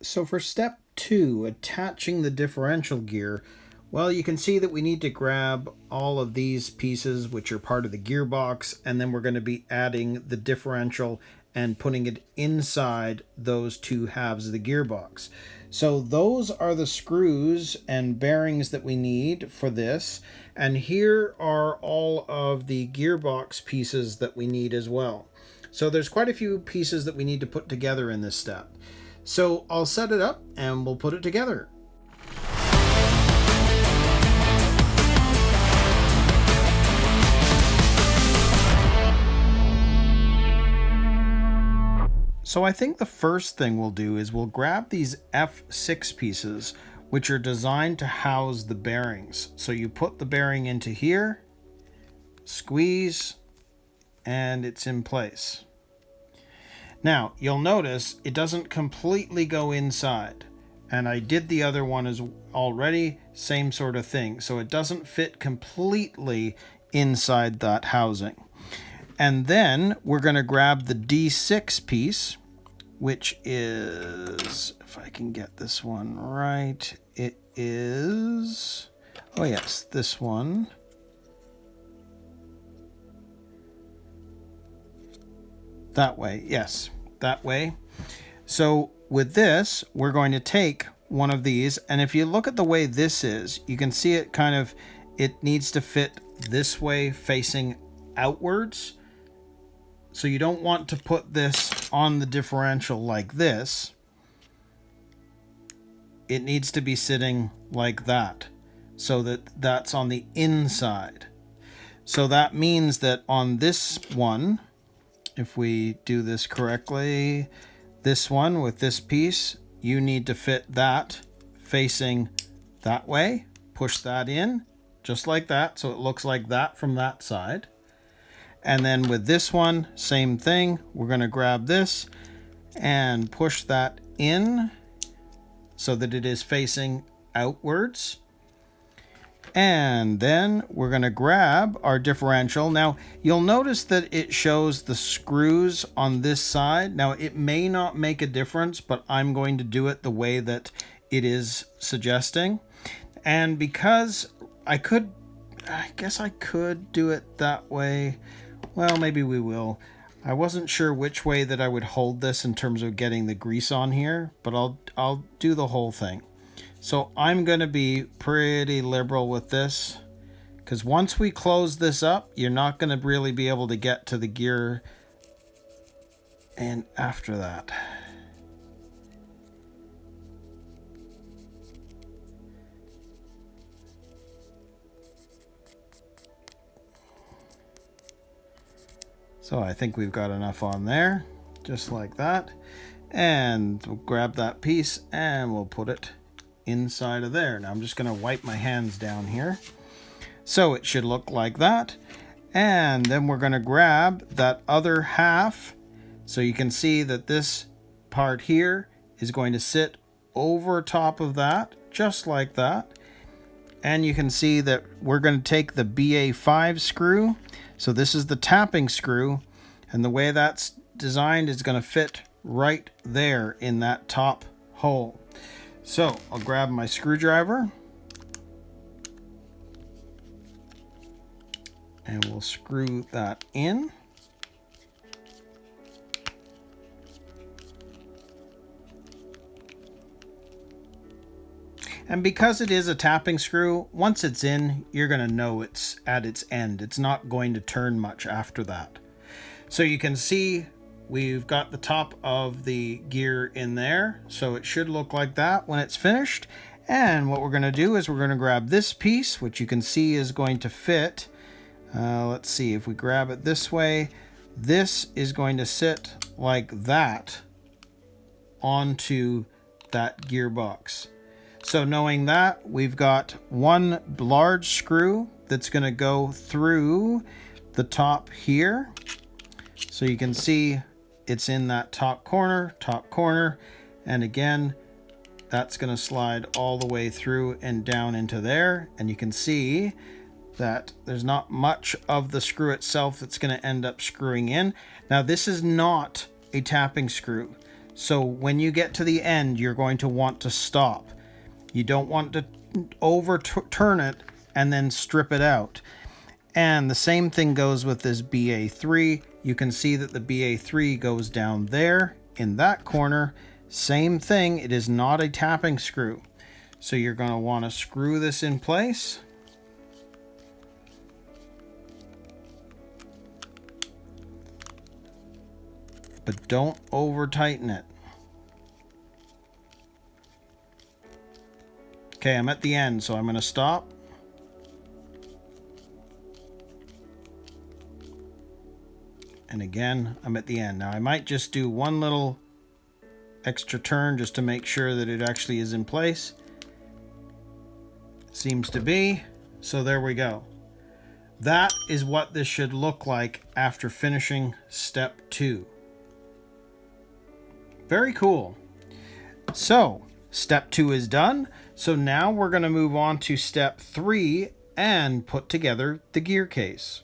So for step 2, attaching the differential gear, well, you can see that we need to grab all of these pieces which are part of the gearbox, and then we're going to be adding the differential and putting it inside those two halves of the gearbox. So those are the screws and bearings that we need for this, and here are all of the gearbox pieces that we need as well. So there's quite a few pieces that we need to put together in this step. So I'll set it up and we'll put it together. So I think the first thing we'll do is we'll grab these F6 pieces, which are designed to house the bearings. So you put the bearing into here, squeeze, and it's in place. Now, you'll notice it doesn't completely go inside. And I did the other one as already, same sort of thing. So it doesn't fit completely inside that housing. And then we're going to grab the D6 piece, which is, if I can get this one right, it is, oh yes, this one. That way, yes, that way. So with this, we're going to take one of these, and if you look at the way this is, you can see it kind of, it needs to fit this way facing outwards. So you don't want to put this on the differential like this. It needs to be sitting like that, so that that's on the inside. So that means that on this one, if we do this correctly, this one with this piece, you need to fit that facing that way. Push that in just like that, so it looks like that from that side. And then with this one, same thing. We're going to grab this and push that in so that it is facing outwards. And then we're going to grab our differential. Now, you'll notice that it shows the screws on this side. Now, it may not make a difference, but I'm going to do it the way that it is suggesting. And because I guess I could do it that way. Well, maybe we will. I wasn't sure which way that I would hold this in terms of getting the grease on here, but I'll do the whole thing. So I'm going to be pretty liberal with this, because once we close this up, you're not going to really be able to get to the gear and after that. So I think we've got enough on there, just like that. And we'll grab that piece and we'll put it inside of there. Now I'm just going to wipe my hands down here. So it should look like that. And then we're going to grab that other half. So you can see that this part here is going to sit over top of that, just like that. And you can see that we're going to take the BA5 screw. So this is the tapping screw, and the way that's designed is going to fit right there in that top hole. So I'll grab my screwdriver and we'll screw that in. And because it is a tapping screw, once it's in, you're going to know it's at its end. It's not going to turn much after that. So you can see we've got the top of the gear in there. So it should look like that when it's finished. And what we're going to do is we're going to grab this piece, which you can see is going to fit. Let's see, if we grab it this way, this is going to sit like that onto that gearbox. So knowing that, we've got one large screw that's going to go through the top here. So you can see it's in that top corner, and again, that's going to slide all the way through and down into there. And you can see that there's not much of the screw itself that's going to end up screwing in. Now, this is not a tapping screw. So when you get to the end, you're going to want to stop. You don't want to overturn it and then strip it out. And the same thing goes with this BA3. You can see that the BA3 goes down there in that corner. Same thing, it is not a tapping screw. So you're going to want to screw this in place. But don't over tighten it. Okay, I'm at the end, so I'm going to stop. And again, I'm at the end. Now I might just do one little extra turn just to make sure that it actually is in place. Seems to be. So there we go. That is what this should look like after finishing step 2. Very cool. So step 2 is done. So now we're going to move on to step 3 and put together the gear case.